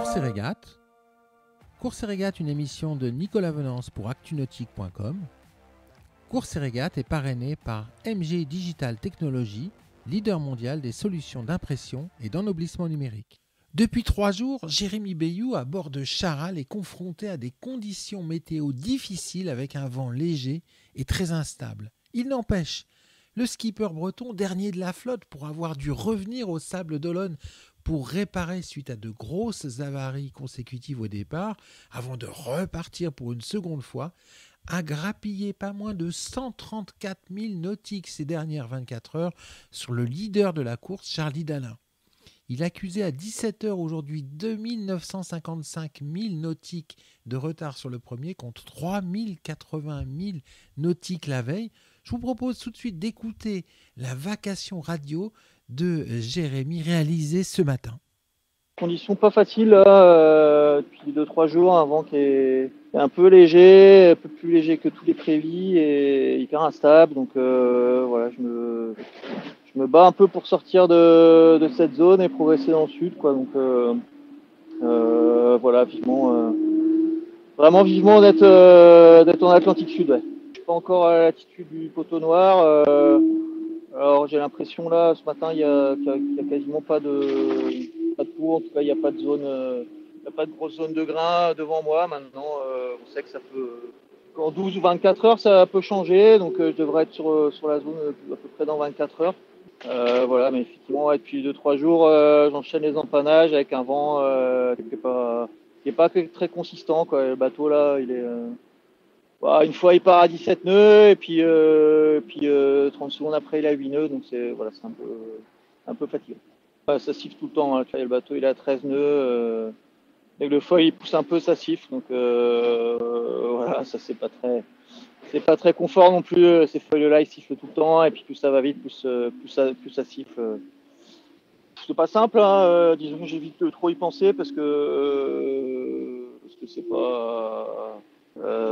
Course et régate. Course et régate, une émission de Nicolas Venance pour actunautique.com. Course et régate est parrainée par MG Digital Technologies, leader mondial des solutions d'impression et d'ennoblissement numérique. Depuis 3 jours, Jérémy Bayou, à bord de Charal, est confronté à des conditions météo difficiles avec un vent léger et très instable. Il n'empêche, le skipper breton, dernier de la flotte pour avoir dû revenir aux Sables d'Olonne pour réparer suite à de grosses avaries consécutives au départ, avant de repartir pour une seconde fois, a grappillé pas moins de 134 000 nautiques ces dernières 24 heures sur le leader de la course, Charlie Dalin. Il accusait à 17h aujourd'hui 2 955 000 nautiques de retard sur le premier contre 3 080 000 nautiques la veille. Je vous propose tout de suite d'écouter la vacation radio de Jérémy réalisée ce matin. Conditions pas faciles là, depuis 2-3 jours, un vent qui est un peu léger, un peu plus léger que tous les prévis et hyper instable. Donc voilà, je me bats un peu pour sortir de cette zone et progresser dans le sud, quoi. Donc voilà, vraiment vivement d'être en Atlantique Sud. Ouais. Je suis pas encore à l'altitude du poteau noir. Alors j'ai l'impression là, ce matin, il y a quasiment pas de coup, en tout cas il n'y a pas de zone, il n'y a pas de grosse zone de grain devant moi. Maintenant, on sait que ça peut, en 12 ou 24 heures, ça peut changer, donc je devrais être sur la zone à peu près dans 24 heures. Voilà, mais effectivement, ouais, depuis 2-3 jours, j'enchaîne les empannages avec un vent qui est pas très consistant, quoi. Le bateau là, il est une fois il part à 17 nœuds et puis 30 secondes après il a 8 nœuds, donc c'est un peu fatigant. Ça siffle tout le temps, hein. Le bateau il a 13 nœuds, dès que le foil il pousse un peu ça siffle, donc voilà, ça c'est pas très confort non plus. Ces foils là ils sifflent tout le temps et puis plus ça va vite, plus ça siffle. C'est pas simple, hein. Disons que j'évite de trop y penser parce que c'est pas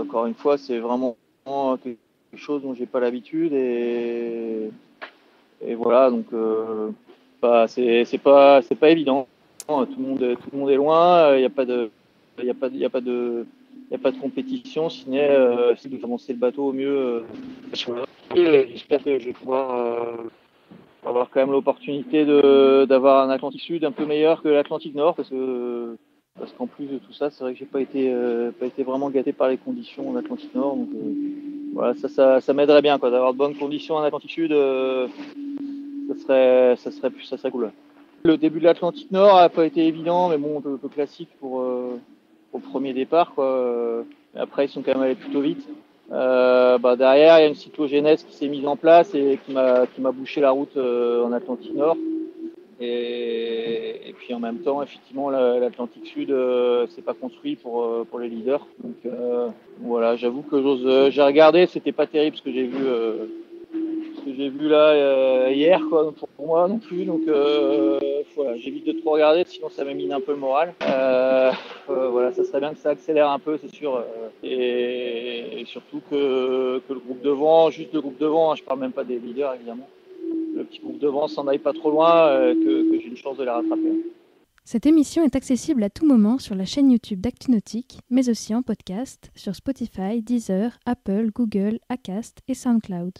encore une fois, c'est vraiment quelque chose dont j'ai pas l'habitude et voilà, donc c'est pas évident. Tout le monde est loin, il y a pas de compétition, si c'est de commencer le bateau au mieux. J'espère que je vais pouvoir avoir quand même l'opportunité d'avoir un Atlantique Sud un peu meilleur que l'Atlantique Nord parce qu'en plus de tout ça, c'est vrai que j'ai pas été vraiment gâté par les conditions en Atlantique Nord. Donc voilà, ça m'aiderait bien, quoi, d'avoir de bonnes conditions en Atlantique Sud. Ça serait cool. Le début de l'Atlantique Nord a pas été évident, mais bon, un peu classique pour le premier départ, quoi. Après, ils sont quand même allés plutôt vite. Derrière, il y a une cyclogénèse qui s'est mise en place et qui m'a bouché la route en Atlantique Nord. Et puis en même temps, effectivement, l'Atlantique Sud, c'est pas construit pour les leaders. Donc voilà, j'avoue que j'ai regardé, c'était pas terrible ce que j'ai vu là hier, quoi, pour moi non plus. Donc voilà, j'évite de trop regarder, sinon ça m'émine un peu le moral. Voilà, ça serait bien que ça accélère un peu, c'est sûr. Et surtout que le groupe devant, juste le groupe devant, hein, je parle même pas des leaders évidemment. Le petit groupe devant s'en aille pas trop loin, que j'ai une chance de les rattraper. Cette émission est accessible à tout moment sur la chaîne YouTube d'ActuNautique, mais aussi en podcast sur Spotify, Deezer, Apple, Google, Acast et SoundCloud.